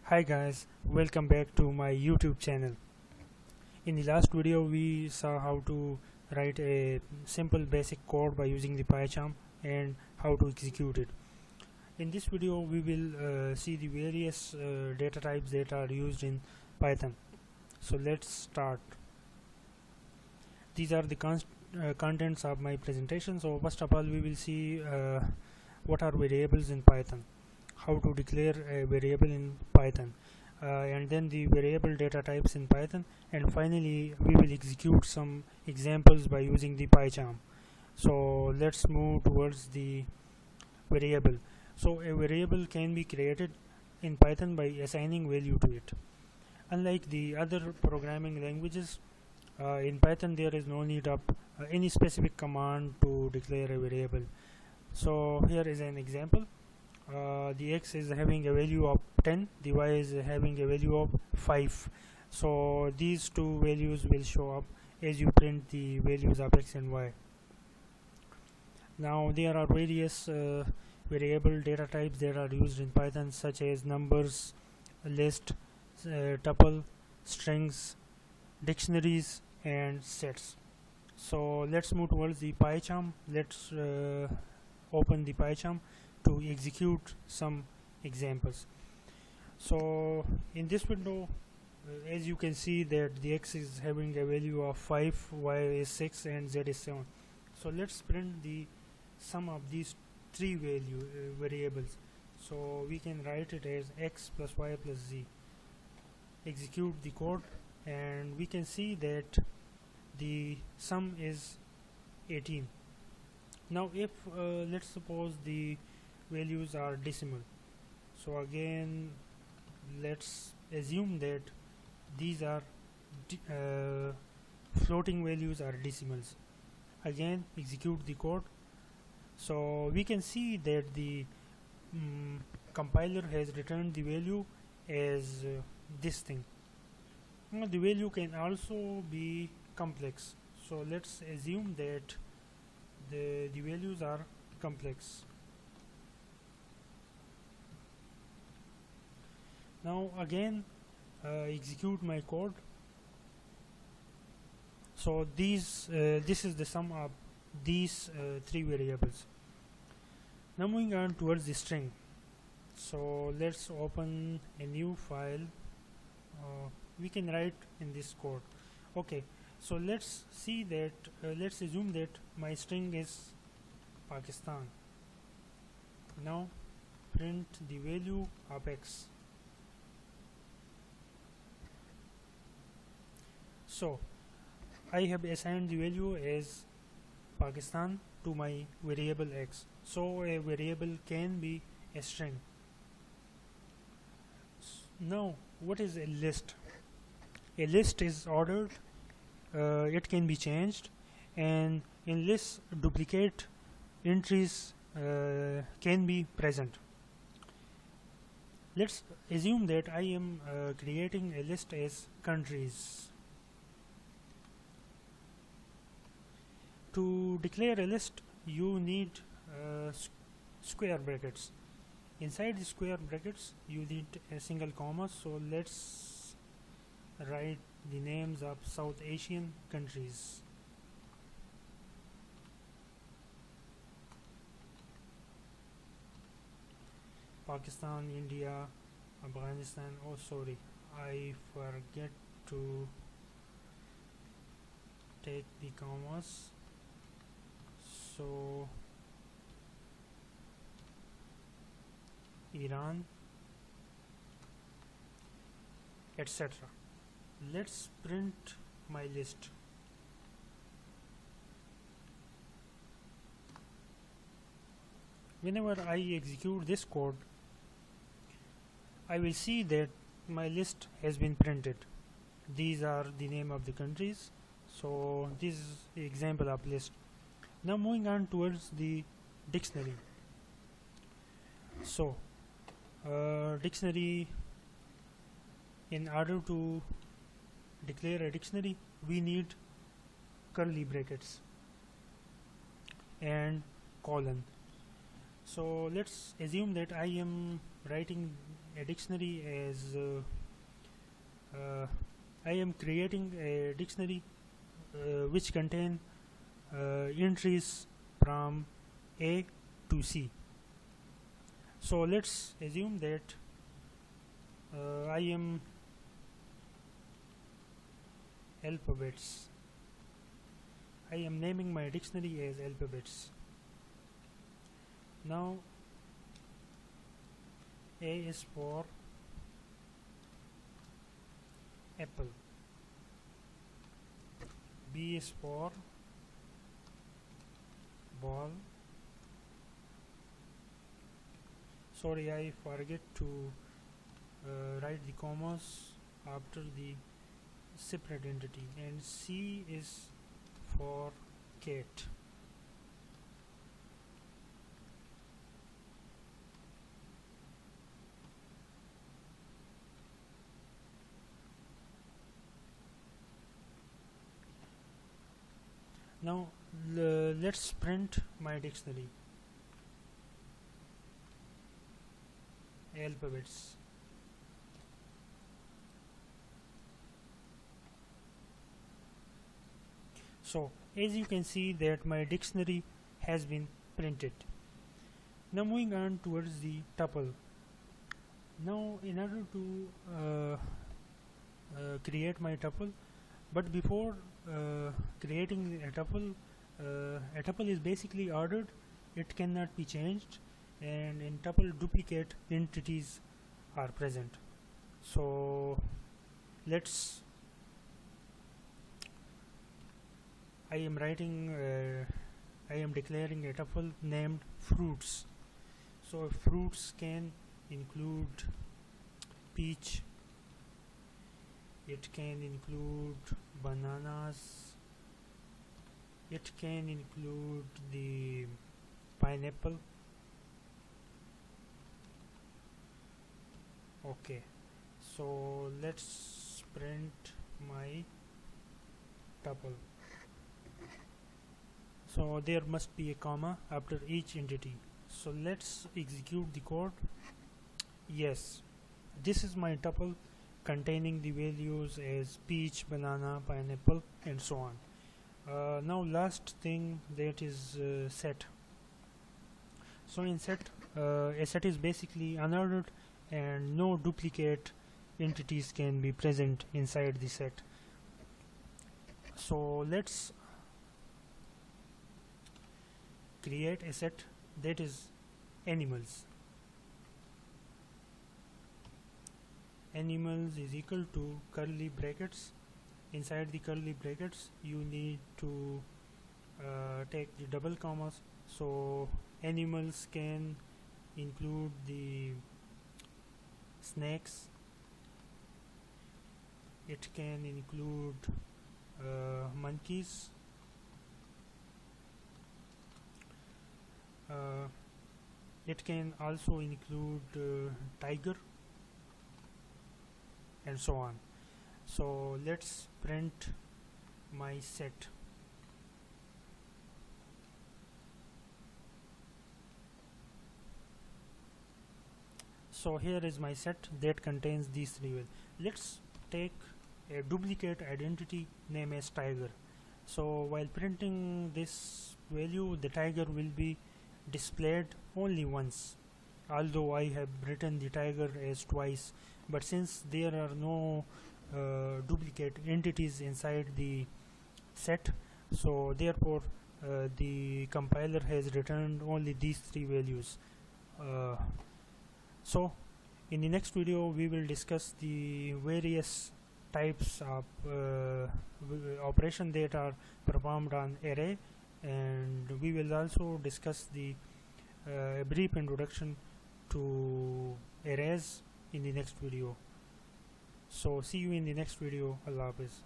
Hi guys, welcome back to my YouTube channel. In the last video we saw how to write a simple basic code by using the PyCharm and how to execute it. In this video we will see the various data types that are used in Python. So let's start. These are the contents of my presentation. So first of all we will see what are variables in Python, how to declare a variable in Python, and then the variable data types in Python, and finally we will execute some examples by using the PyCharm. So let's move towards the variable. So a variable can be created in Python by assigning value to it. Unlike the other programming languages, in Python there is no need of any specific command to declare a variable. So here is an example. The x is having a value of 10, the y is having a value of 5. So these two values will show up as you print the values of x and y. Now there are various variable data types that are used in Python, such as numbers, list, tuple, strings, dictionaries, and sets. So let's move towards the PyCharm. Let's open the PyCharm to execute some examples. So in this window, as you can see that the x is having a value of 5, y is 6, and z is 7. So let's print the sum of these three variables. So we can write it as x plus y plus z. Execute the code and we can see that the sum is 18. Now if let's suppose the values are decimal, so again let's assume that these are floating values are decimals. Again execute the code. So we can see that the compiler has returned the value as this thing. Now the value can also be complex, so let's assume that the values are complex. Now again execute my code. So this is the sum of these three variables. Now moving on towards the string. So let's open a new file. We can write in this code. Okay, so let's see that let's assume that my string is Pakistan. Now print the value of x. So I have assigned the value as Pakistan to my variable x. So a variable can be a string. Now what is a list? A list is ordered, it can be changed, and in lists duplicate entries can be present. Let's assume that I am creating a list as countries. To declare a list you need square brackets. Inside the square brackets you need a single comma, so let's write the names of South Asian countries. Pakistan, India, Afghanistan. Oh sorry, I forget to take the commas. So Iran, etc. Let's print my list. Whenever I execute this code, I will see that my list has been printed. These are the name of the countries. So this is the example of list. Now moving on towards the dictionary. So dictionary, in order to declare a dictionary we need curly brackets and colon. So let's assume that I am writing a dictionary as I am creating a dictionary which contain entries from A to C. So let's assume that I am alphabets. I am naming my dictionary as alphabets. Now A is for apple, B is for ball. Sorry, I forget to write the commas after the separate entity, and C is for cat. Now let's print my dictionary alphabets. So as you can see that my dictionary has been printed. Now moving on towards the tuple. Now in order to create my tuple, but before creating a tuple is basically ordered, it cannot be changed, and in tuple duplicate entities are present. So let's I am declaring a tuple named fruits. So fruits can include peach, it can include bananas, it can include the pineapple. Okay, so let's print my tuple. So there must be a comma after each entity. So let's execute the code. Yes, this is my tuple containing the values as peach, banana, pineapple, and so on. Now last thing, that is set. So in set, a set is basically unordered and no duplicate entities can be present inside the set. So let's create a set that is animals. Animals is equal to curly brackets. Inside the curly brackets you need to take the double commas. So animals can include the snakes, it can include monkeys, it can also include tiger, and so on. So let's print my set. So here is my set that contains these three values. Let's take a duplicate identity named as tiger. So while printing this value, the tiger will be displayed only once, although I have written the tiger as twice. But since there are no duplicate entities inside the set, so therefore the compiler has returned only these three values. So in the next video we will discuss the various types of operation that are performed on array, and we will also discuss the brief introduction to arrays in the next video. So see you in the next video. Allah Hafiz.